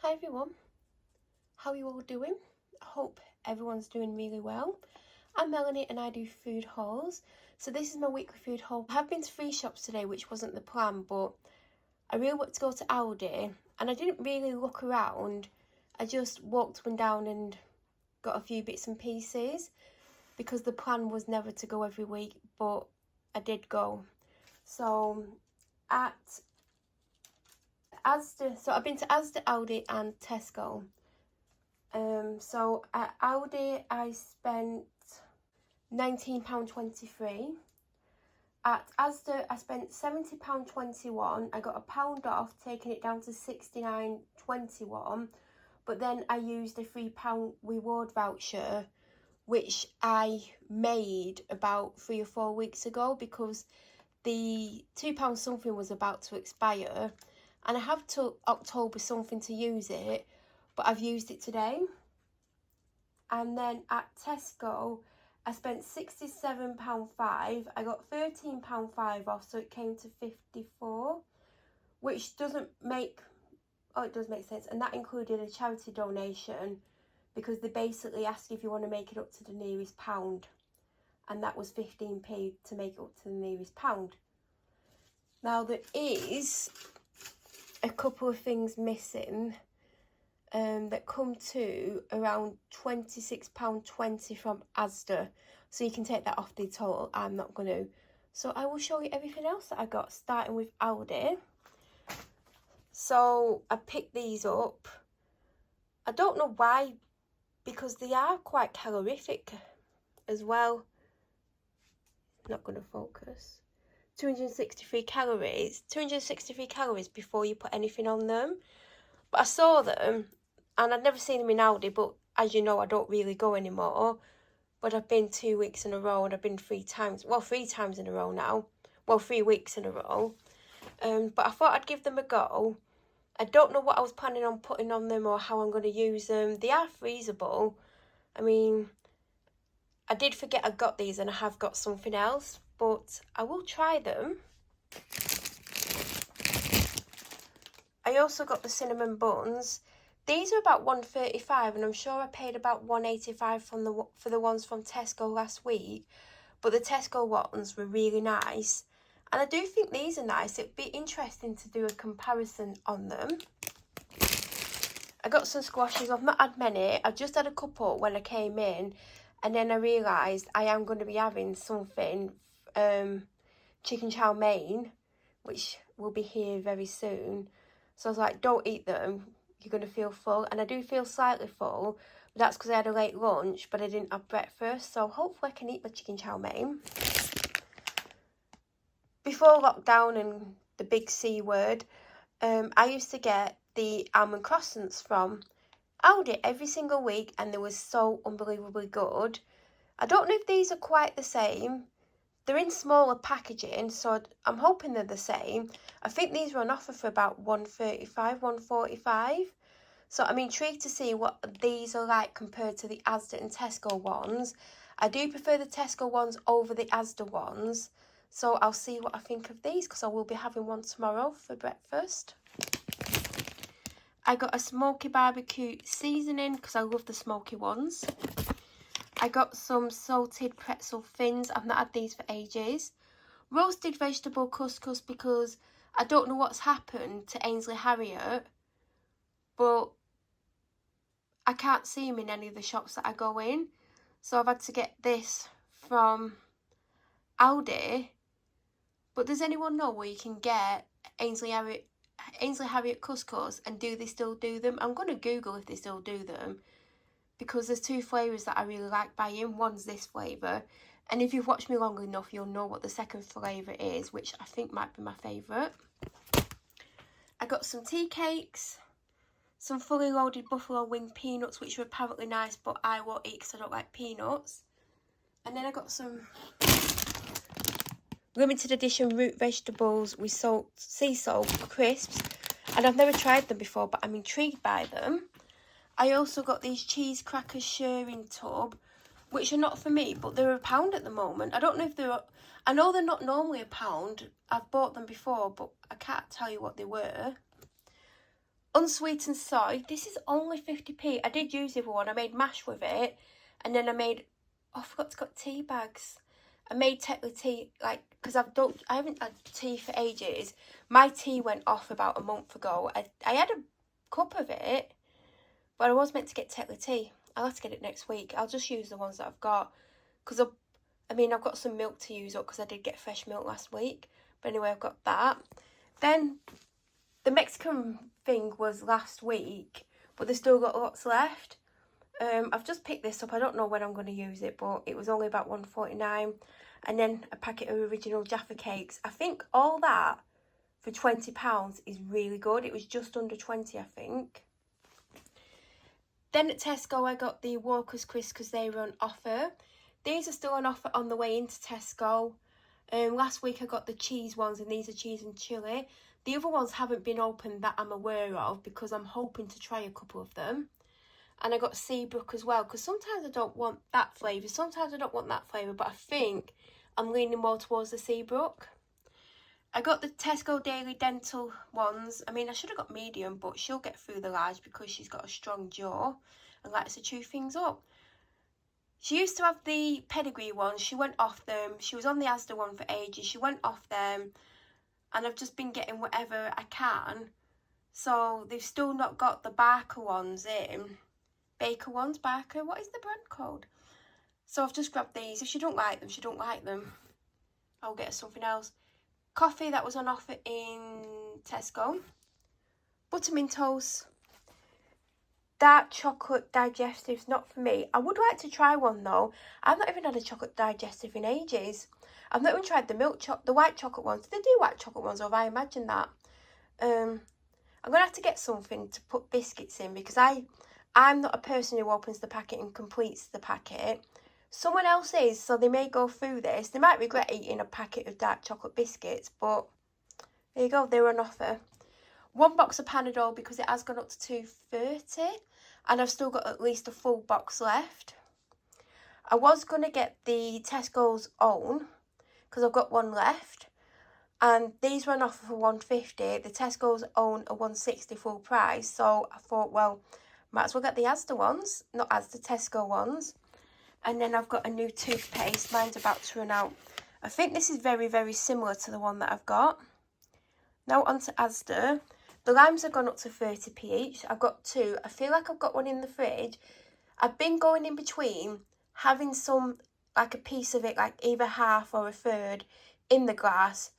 Hi everyone, how are you all doing? I hope everyone's doing really well. I'm Melanie and I do food hauls. So this is my weekly food haul. I have been to 3 shops today, which wasn't the plan, but I really want to go to Aldi and I didn't really look around. I just walked up and down and got a few bits and pieces because the plan was never to go every week, but I did go. So at Asda, I've been to Asda, Aldi and Tesco. So at Aldi I spent £19.23. At Asda I spent £70.21. I got £1 off, taking it down to £69.21. But then I used a £3 reward voucher, which I made about 3 or 4 weeks ago because the £2 something was about to expire. And I have till October something to use it, but I've used it today. And then at Tesco, I spent £67.5. I got £13.5 off, so it came to 54, which doesn't make, oh, it does make sense. And that included a charity donation because they basically ask if you want to make it up to the nearest pound. And that was 15p to make it up to the nearest pound. Now, there is a couple of things missing that come to around £26.20 from Asda. So you can take that off the total. I'm not going to. So I will show you everything else that I got, starting with Aldi. So I picked these up. I don't know why, because they are quite calorific as well. Not going to focus. 263 calories. 263 calories before you put anything on them. But I saw them, and I'd never seen them in Aldi, but as you know, I don't really go anymore. But I've been 2 weeks in a row, and I've been 3 times. Well, 3 times in a row now. Well, 3 weeks in a row. But I thought I'd give them a go. I don't know what I was planning on putting on them or how I'm going to use them. They are freezable. I mean, I did forget I got these, and I have got something else. But I will try them. I also got the cinnamon buns. These are about £1.35, and I'm sure I paid about £1.85 for the ones from Tesco last week. But the Tesco ones were really nice. And I do think these are nice. It'd be interesting to do a comparison on them. I got some squashes. I've not had many. I just had a couple when I came in. And then I realised I am going to be having something, chicken chow mein, which will be here very soon. So I was like, don't eat them. You're going to feel full. And I do feel slightly full. But that's because I had a late lunch, but I didn't have breakfast. So hopefully I can eat my chicken chow mein. Before lockdown and the big C word, I used to get the almond croissants from Aldi every single week. And they were so unbelievably good. I don't know if these are quite the same. They're in smaller packaging, so I'm hoping they're the same. I think these were on offer for about £1.35, £1.45. So I'm intrigued to see what these are like compared to the Asda and Tesco ones. I do prefer the Tesco ones over the Asda ones. So I'll see what I think of these because I will be having one tomorrow for breakfast. I got a smoky barbecue seasoning because I love the smoky ones. I got some salted pretzel fins. I've not had these for ages. Roasted vegetable couscous because I don't know what's happened to Ainsley Harriott, but I can't see them in any of the shops that I go in. So I've had to get this from Aldi. But does anyone know where you can get Ainsley Harriott couscous, and do they still do them? I'm going to Google if they still do them, because there's 2 flavours that I really like buying. One's this flavour, and if you've watched me long enough, you'll know what the second flavour is, which I think might be my favourite. I got some tea cakes, some fully loaded buffalo wing peanuts, which are apparently nice, but I won't eat because I don't like peanuts. And then I got some limited edition root vegetables with sea salt crisps, and I've never tried them before, but I'm intrigued by them. I also got these cheese crackers sharing tub, which are not for me, but they're £1 at the moment. I don't know if they're, I know they're not normally £1. I've bought them before, but I can't tell you what they were. unsweetened soy. This is only 50p. I did use the other one. I made mash with it. And then I made, oh, I forgot to got tea bags. I made Tetley tea, like, because I haven't had tea for ages. My tea went off about a month ago. I had a cup of it, but I was meant to get Tetley tea. I'll have to get it next week. I'll just use the ones that I've got. Because, I've got some milk to use up because I did get fresh milk last week. But anyway, I've got that. Then, the Mexican thing was last week, but they've still got lots left. I've just picked this up. I don't know when I'm going to use it, but it was only about $1.49. And then a packet of original Jaffa cakes. I think all that for £20 is really good. It was just under 20, I think. Then at Tesco, I got the Walker's Crisps because they were on offer. These are still on offer on the way into Tesco. Last week I got the cheese ones, and these are cheese and chilli. The other ones haven't been opened that I'm aware of because I'm hoping to try a couple of them. And I got Seabrook as well, because sometimes I don't want that flavour, sometimes I don't want that flavour, but I think I'm leaning more towards the Seabrook. I got the Tesco Daily Dental ones. I mean, I should have got medium, but she'll get through the large because she's got a strong jaw and likes to chew things up. She used to have the pedigree ones. She went off them. She was on the Asda one for ages. She went off them. And I've just been getting whatever I can. So they've still not got the Barker ones in. Baker ones, Barker, what is the brand called? So I've just grabbed these. If she don't like them, she don't like them. I'll get her something else. Coffee that was on offer in Tesco. Buttermint toast. Dark chocolate digestives, not for me. I would like to try one though. I've not even had a chocolate digestive in ages. I've not even tried the white chocolate ones. Do they do white chocolate ones, or have I imagined that? I'm going to have to get something to put biscuits in because I'm not a person who opens the packet and completes the packet. Someone else is, so they may go through this. They might regret eating a packet of dark chocolate biscuits, but there you go, they're on offer. One box of Panadol because it has gone up to $2.30, and I've still got at least a full box left. I was going to get the Tesco's Own because I've got one left, and these were on offer for $1.50. The Tesco's Own are $1.60 full price, so I thought, well, might as well get the Asda ones, not Asda Tesco ones. And then I've got a new toothpaste. Mine's about to run out. I think this is very, very similar to the one that I've got. Now onto Asda. The limes have gone up to 30p each. I've got two. I feel like I've got one in the fridge. I've been going in between having some, like a piece of it, like either half or a third in the glass,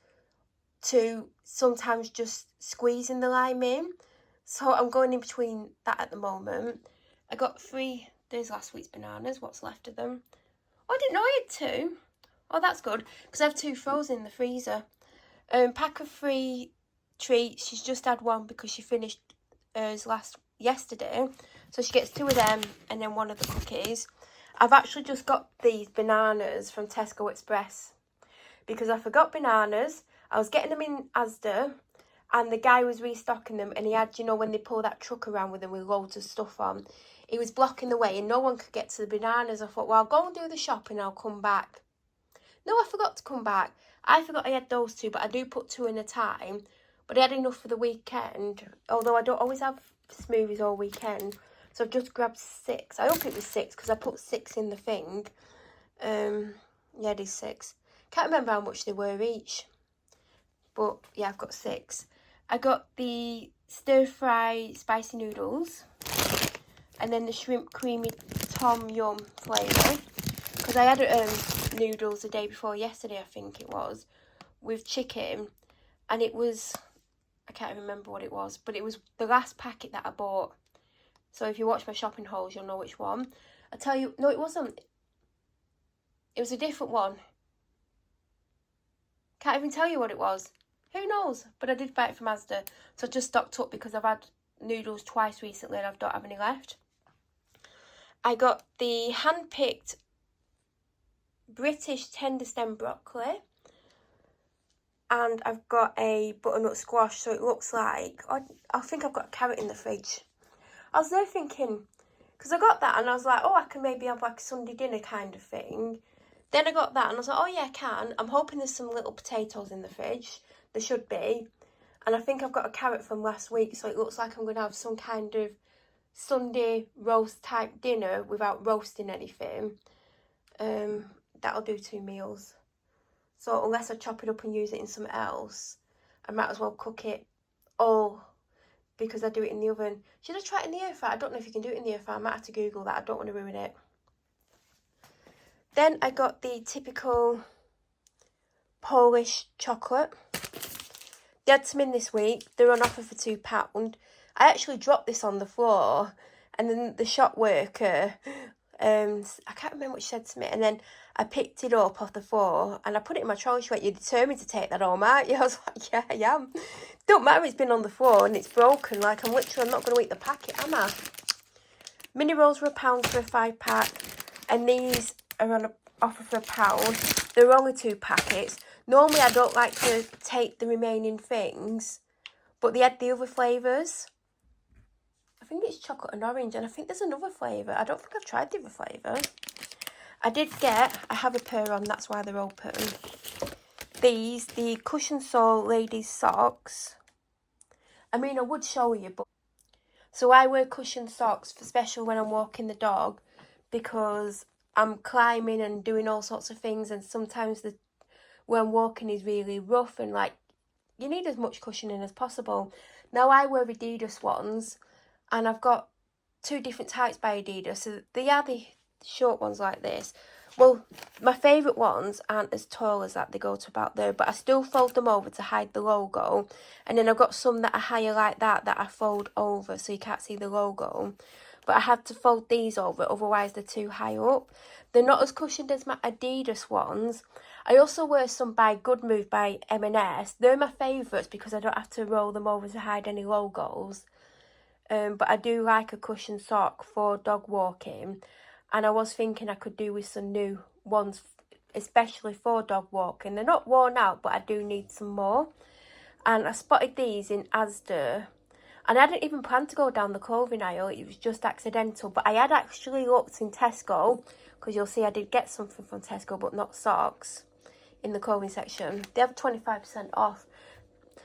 to sometimes just squeezing the lime in. So I'm going in between that at the moment. I got 3, there's last week's bananas, what's left of them. Oh, I didn't know I had 2. Oh, that's good, because I have 2 frozen in the freezer. Pack of 3 treats. She's just had one because she finished hers yesterday. So she gets 2 of them and then 1 of the cookies. I've actually just got these bananas from Tesco Express because I forgot bananas. I was getting them in Asda, and the guy was restocking them, and he had, you know, when they pull that truck around with them with loads of stuff on, he was blocking the way and no one could get to the bananas. I thought, well, I'll go and do the shopping and I'll come back. No, I forgot to come back. I forgot I had those 2, but I do put 2 in a time. But I had enough for the weekend, although I don't always have smoothies all weekend. So I've just grabbed 6. I hope it was 6 because I put 6 in the thing. Yeah, it is 6. Can't remember how much they were each. But yeah, I've got 6. I got the stir-fry spicy noodles. And then the shrimp creamy tom yum flavour. Because I had noodles the day before yesterday, I think it was, with chicken. And it was, I can't remember what it was, but it was the last packet that I bought. So if you watch my shopping hauls, you'll know which one. I tell you, no, it wasn't. It was a different one. Can't even tell you what it was. Who knows? But I did buy it from Asda. So I just stocked up because I've had noodles twice recently and I don't have any left. I got the hand-picked British tender stem broccoli. And I've got a butternut squash, so it looks like, I think I've got a carrot in the fridge. I was there thinking, because I got that and I was like, oh, I can maybe have like a Sunday dinner kind of thing. Then I got that and I was like, oh yeah, I can. I'm hoping there's some little potatoes in the fridge. There should be. And I think I've got a carrot from last week, so it looks like I'm going to have some kind of Sunday roast type dinner without roasting anything. That'll do 2 meals. So unless I chop it up and use it in something else, I might as well cook it all because I do it in the oven. Should I try it in the air fryer? I don't know if you can do it in the air fryer. I might have to Google that. I don't want to ruin it. Then I got the typical Polish chocolate. They had some in this week. They're on offer for £2. I actually dropped this on the floor, and then the shop worker, I can't remember what she said to me, and then I picked it up off the floor and I put it in my trolley. She went, "You're determined to take that home, aren't you?" I was like, "Yeah, I am. Don't matter, it's been on the floor and it's broken. Like, I'm not going to eat the packet, am I?" Mini rolls were £1 for a 5-pack, and these are on offer for £1. They're only 2 packets. Normally, I don't like to take the remaining things, but they had the other flavours. I think it's chocolate and orange, and I think there's another flavour. I don't think I've tried the other flavour. I have a pair on, that's why they're open. The Cushion Sole ladies socks. I mean, I would show you, but... So I wear cushion socks, especially when I'm walking the dog, because I'm climbing and doing all sorts of things, and sometimes when walking is really rough, and like, you need as much cushioning as possible. Now I wear Adidas ones, and I've got 2 different types by Adidas. So they are the short ones like this. Well, my favourite ones aren't as tall as that. They go to about there, but I still fold them over to hide the logo. And then I've got some that are higher like that I fold over so you can't see the logo. But I had to fold these over, otherwise they're too high up. They're not as cushioned as my Adidas ones. I also wear some by Good Move by M&S. They're my favourites because I don't have to roll them over to hide any logos. But I do like a cushion sock for dog walking. And I was thinking I could do with some new ones, especially for dog walking. They're not worn out, but I do need some more. And I spotted these in Asda. And I hadn't even planned to go down the clothing aisle. It was just accidental. But I had actually looked in Tesco, because you'll see I did get something from Tesco, but not socks, in the clothing section. They have 25% off.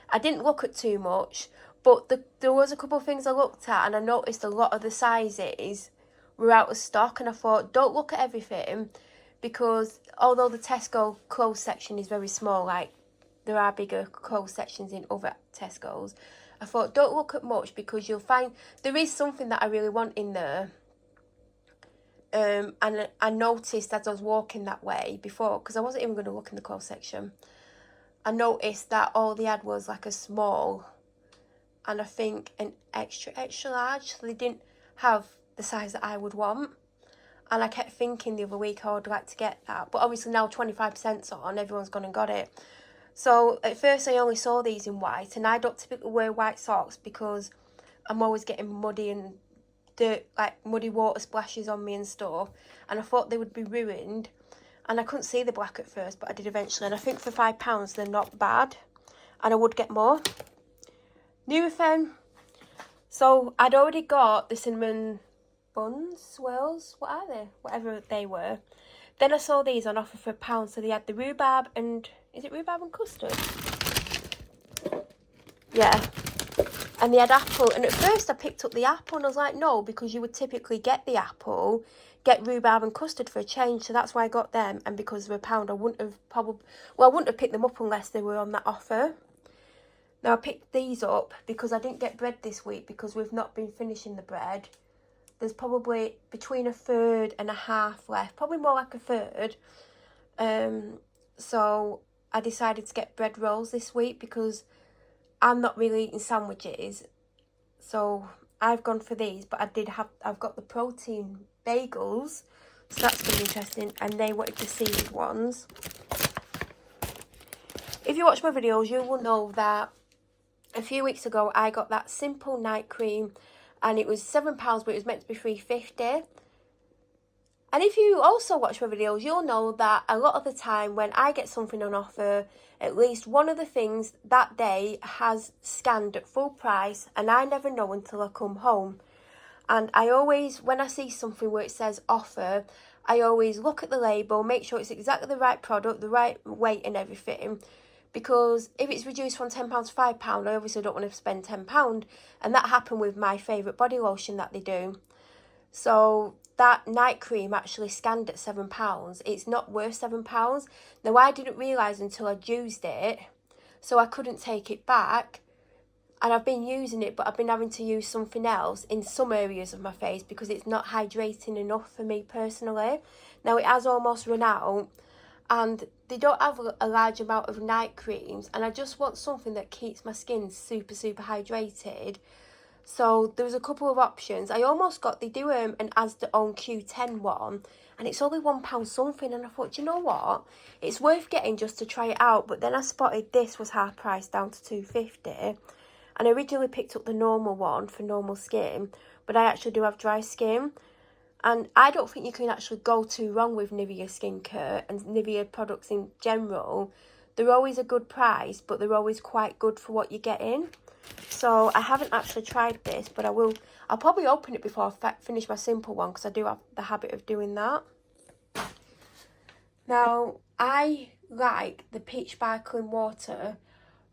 I didn't look at too much, but there was a couple of things I looked at, and I noticed a lot of the sizes were out of stock, and I thought, don't look at everything, because although the Tesco clothes section is very small, like there are bigger clothes sections in other Tesco's, I thought, don't look at much, because you'll find there is something that I really want in there. And I noticed as I was walking that way before, because I wasn't even going to look in the clothes section, I noticed that all they had was like a small and I think an extra large, so they didn't have the size that I would want. And I kept thinking the other week I would like to get that, but obviously now 25%'s on, everyone's gone and got it. So at first I only saw these in white, and I don't typically wear white socks because I'm always getting muddy and dirt, like muddy water splashes on me and stuff, and I thought they would be ruined, and I couldn't see the black at first, but I did eventually, and I think for £5 they're not bad, and I would get more. Nurofen. So I'd already got the cinnamon buns, swirls, what are they? Whatever they were. Then I saw these on offer for £1, so they had the rhubarb and, is it rhubarb and custard? Yeah. And they had apple, and at first I picked up the apple, and I was like, no, because you would typically get the apple, get rhubarb and custard for a change, so that's why I got them, and because they're £1, I wouldn't have picked them up unless they were on that offer. Now I picked these up because I didn't get bread this week because we've not been finishing the bread. There's probably between a third and a half left, probably more like a third. So I decided to get bread rolls this week because I'm not really eating sandwiches. So I've gone for these, but I've got the protein bagels, so that's going to be interesting. And they wanted the seaweed ones. If you watch my videos, you will know that a few weeks ago I got that simple night cream, and it was £7, but it was meant to be £3.50. And if you also watch my videos, you'll know that a lot of the time when I get something on offer, at least one of the things that day has scanned at full price, and I never know until I come home. And I always, when I see something where it says offer, I always look at the label, make sure it's exactly the right product, the right weight and everything, because if it's reduced from £10 to £5, I obviously don't want to spend £10. And that happened with my favourite body lotion that they do. So that night cream actually scanned at £7. It's not worth £7. Now, I didn't realise until I'd used it, so I couldn't take it back. And I've been using it, but I've been having to use something else in some areas of my face because it's not hydrating enough for me personally. Now, it has almost run out, and they don't have a large amount of night creams, and I just want something that keeps my skin super hydrated. So there was a couple of options. I almost got, they do an Asda own Q10 one, and it's only £1 something, and I thought, you know what, it's worth getting just to try it out. But then I spotted this was half price down to £2.50, and I originally picked up the normal one for normal skin, but I actually do have dry skin. And I don't think you can actually go too wrong with Nivea skincare and Nivea products in general. They're always a good price, but they're always quite good for what you're getting. So I haven't actually tried this, but I'll probably open it before I finish my simple one, because I do have the habit of doing that. Now, I like the peach sparkling water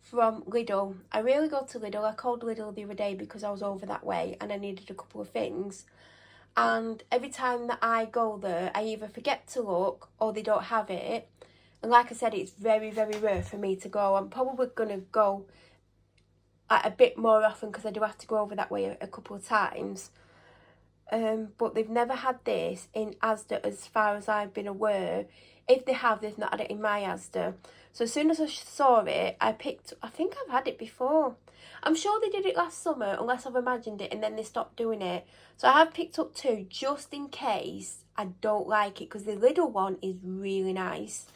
from Lidl. I really go to Lidl. I called Lidl the other day because I was over that way and I needed a couple of things. And every time that I go there, I either forget to look or they don't have it. And like I said, it's very rare for me to go. I'm probably going to go a bit more often because I do have to go over that way a couple of times. But they've never had this in Asda as far as I've been aware. If they have, they've not had it in my Asda. So as soon as I saw it, I think I've had it before. I'm sure they did it last summer, unless I've imagined it, and then they stopped doing it. So I have picked up 2 just in case I don't like it, because the Lidl one is really nice.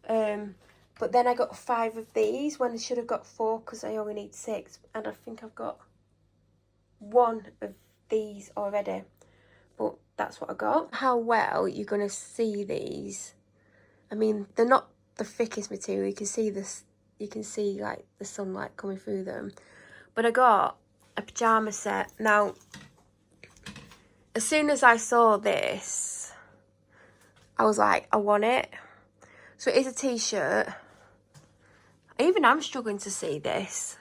But then I got 5 of these when I should have got 4 because I only need 6. And I think I've got 1 of these already. But that's what I got. How well you're going to see these. I mean, they're not the thickest material. You can see this. You can see like the sunlight coming through them. But I got a pyjama set. Now, as soon as I saw this, I was like, I want it. So it is a t-shirt. Even I'm struggling to see this.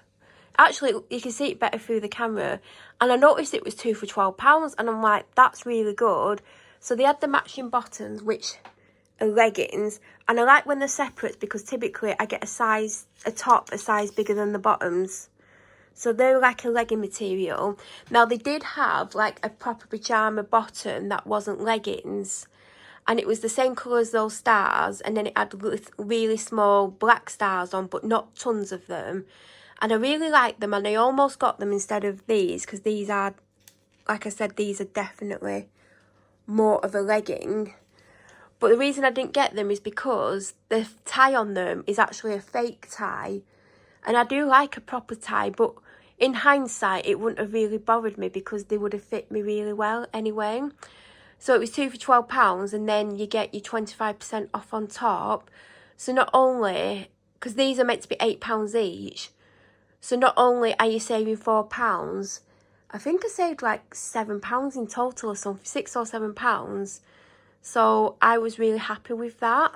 Actually, you can see it better through the camera. And I noticed it was 2 for £12. And I'm like, that's really good. So they had the matching bottoms, which are leggings. And I like when they're separate because typically I get a top a size bigger than the bottoms. So they're like a legging material. Now, they did have like a proper pyjama bottom that wasn't leggings. And it was the same colour as those stars. And then it had really small black stars on, but not tons of them. And I really like them. And I almost got them instead of these. Because these are, like I said, these are definitely more of a legging. But the reason I didn't get them is because the tie on them is actually a fake tie. And I do like a proper tie. But in hindsight, it wouldn't have really bothered me because they would have fit me really well anyway. So it was 2 for £12, and then you get your 25% off on top. So not only, because these are meant to be £8 each, so not only are you saving £4, I think I saved like £7 in total or something, £6 or £7. So I was really happy with that.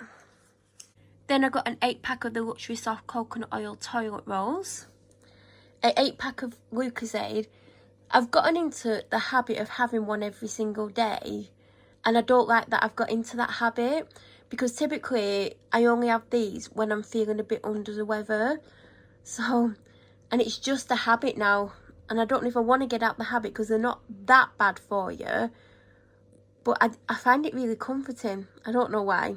Then I got an 8-pack of the Luxury Soft Coconut Oil Toilet Rolls. An 8-pack of Lucozade. I've gotten into the habit of having one every single day, and I don't like that I've got into that habit, because typically I only have these when I'm feeling a bit under the weather. So, and it's just a habit now, and I don't even want to get out the habit because they're not that bad for you, but I find it really comforting. I don't know why.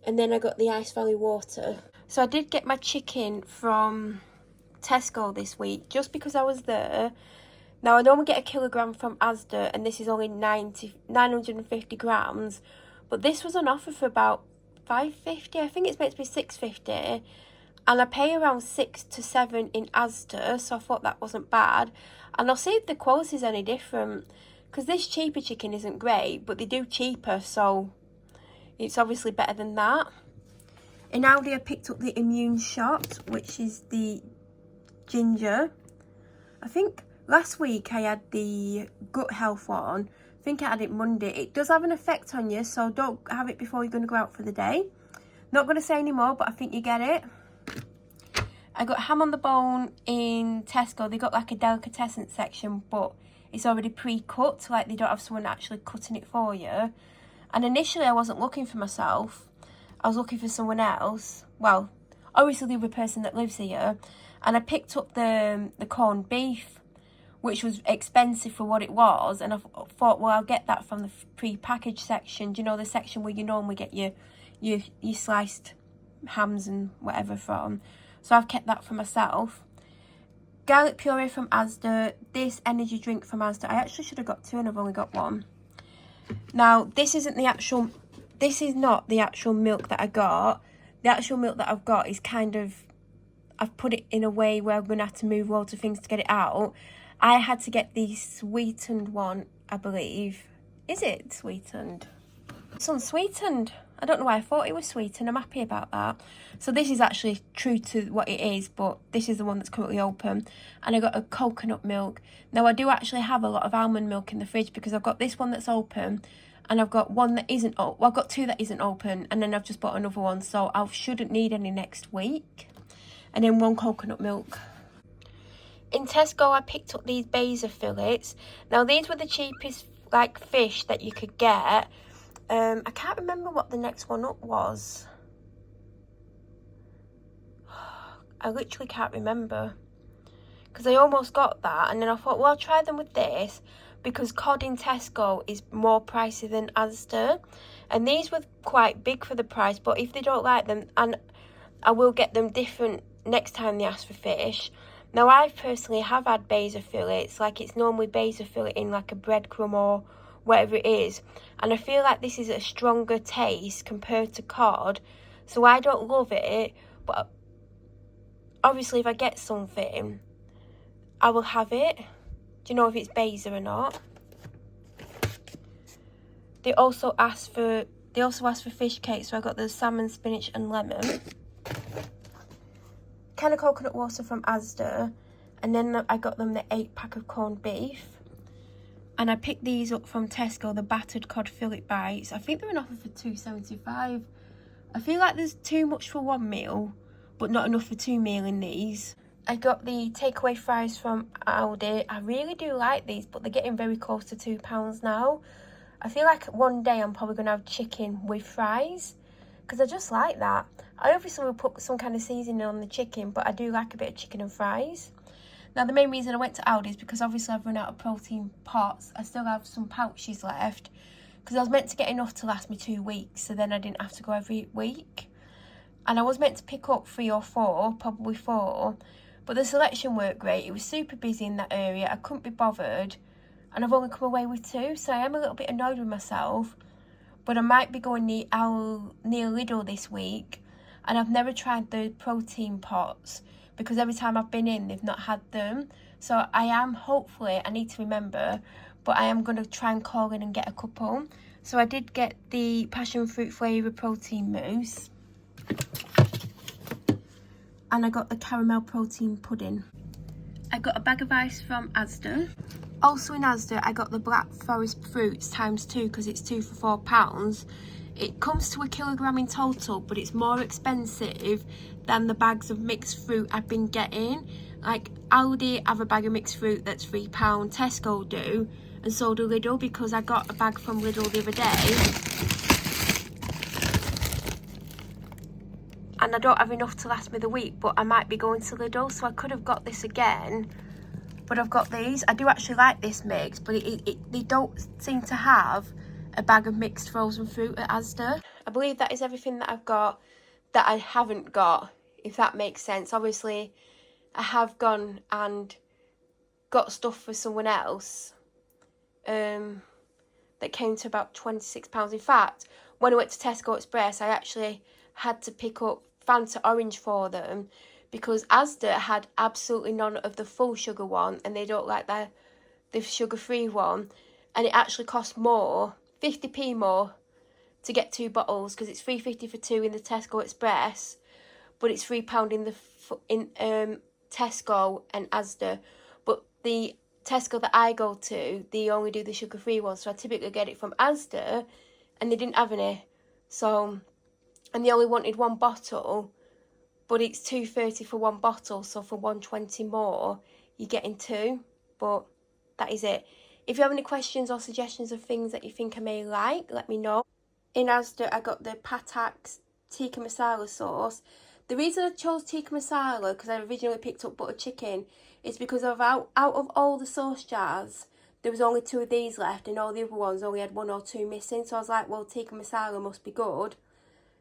And then I got the Ice Valley water. So I did get my chicken from Tesco this week just because I was there. Now, I normally get a kilogram from Asda, and this is only 950 grams. But this was on offer for about £5.50. I think it's meant to be £6.50. And I pay around 6 to 7 in Asda, so I thought that wasn't bad. And I'll see if the quality is any different. Because this cheaper chicken isn't great, but they do cheaper, so it's obviously better than that. In Aldi, I picked up the Immune Shot, which is the ginger. I think last week I had the gut health one. I think I had it Monday. It does have an effect on you, so don't have it before you're going to go out for the day. Not going to say any more, but I think you get it. I got ham on the bone in Tesco. They got like a delicatessen section, but it's already pre-cut, like they don't have someone actually cutting it for you. And initially I wasn't looking for myself, I was looking for someone else. Well, obviously the other person that lives here. And I picked up the corned beef, which was expensive for what it was. And I thought, well, I'll get that from the pre-packaged section. Do you know, the section where you normally get your sliced hams and whatever from. So I've kept that for myself. Garlic puree from Asda. This energy drink from Asda. I actually should have got 2 and I've only got 1. Now, this is not the actual milk that I got. The actual milk that I've got is kind of, I've put it in a way where I'm going to have to move loads of things to get it out. I had to get the sweetened one, I believe. Is it sweetened? It's unsweetened. I don't know why I thought it was sweetened. I'm happy about that. So this is actually true to what it is, but this is the one that's currently open. And I got a coconut milk. Now I do actually have a lot of almond milk in the fridge because I've got this one that's open and I've got one that isn't open. Well, I've got 2 that isn't open and then I've just bought another one. So I shouldn't need any next week. And then 1 coconut milk. In Tesco, I picked up these Baser fillets. Now these were the cheapest like fish that you could get. I can't remember what the next one up was. I literally can't remember. Because I almost got that. And then I thought, well, I'll try them with this. Because cod in Tesco is more pricey than Asda. And these were quite big for the price. But if they don't like them, and I will get them different next time they ask for fish. Now, I personally have had Baser fillets. Like, it's normally Baser fillet in like a breadcrumb or whatever it is, and I feel like this is a stronger taste compared to cod, so I don't love it, but obviously if I get something I will have it. Do you know if it's Baser or not? They also asked for fish cake, so I got the salmon, spinach and lemon. Can of coconut water from Asda, and then I got them the 8-pack of corned beef. And I picked these up from Tesco, the battered cod fillet bites. I think they're on offer for $2.75. I feel like there's too much for 1 meal, but not enough for 2 meals in these. I got the takeaway fries from Aldi. I really do like these, but they're getting very close to £2 now. I feel like one day I'm probably going to have chicken with fries, because I just like that. I obviously will put some kind of seasoning on the chicken, but I do like a bit of chicken and fries. Now, the main reason I went to Aldi is because obviously I've run out of protein pots. I still have some pouches left because I was meant to get enough to last me 2 weeks, so then I didn't have to go every week. And I was meant to pick up 3 or 4, probably 4, but the selection weren't great. It was super busy in that area. I couldn't be bothered, and I've only come away with 2, so I am a little bit annoyed with myself. But I might be going near Lidl this week, and I've never tried the protein pots, because every time I've been in, they've not had them. So I am, hopefully, I need to remember, but I am going to try and call in and get a couple. So I did get the passion fruit flavour protein mousse. And I got the caramel protein pudding. I got a bag of ice from Asda. Also in Asda, I got the Black Forest fruits ×2 because it's 2 for £4. It comes to 1 kilogram in total, but it's more expensive than the bags of mixed fruit I've been getting. Like Aldi have a bag of mixed fruit that's £3, Tesco do, and so do Lidl, because I got a bag from Lidl the other day. And I don't have enough to last me the week, but I might be going to Lidl, so I could have got this again. But I've got these. I do actually like this mix, but they don't seem to have a bag of mixed frozen fruit at Asda. I believe that is everything that I've got that I haven't got, if that makes sense. Obviously, I have gone and got stuff for someone else that came to about £26. In fact, when I went to Tesco Express, I actually had to pick up Fanta Orange for them because Asda had absolutely none of the full sugar one, and they don't like the sugar-free one, and it actually cost more, 50p more, to get 2 bottles, because it's £3.50 for 2 in the Tesco Express, but it's £3 in Tesco and Asda. But the Tesco that I go to, they only do the sugar-free one, so I typically get it from Asda, and they didn't have any. So, and they only wanted 1 bottle, but it's £2.30 for one bottle, so for £1.20 more you're getting two. But that is it. If you have any questions or suggestions of things that you think I may like, let me know. In Asda, I got the Patak's tikka masala sauce. The reason I chose tikka masala, because I originally picked up butter chicken, is because out of all the sauce jars, there was only 2 of these left, and all the other ones only had 1 or 2 missing. So I was like, well, tikka masala must be good,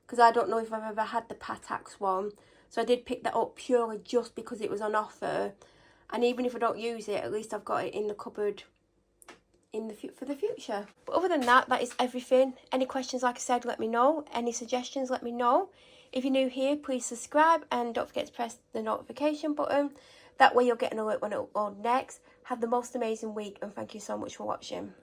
because I don't know if I've ever had the Patak's one. So I did pick that up purely just because it was on offer. And even if I don't use it, at least I've got it in the cupboard for the future. But other than that, that is everything. Any questions, like I said, let me know. Any suggestions, let me know. If you're new here, please subscribe and don't forget to press the notification button. That way you'll get an alert when I upload next. Have the most amazing week and thank you so much for watching.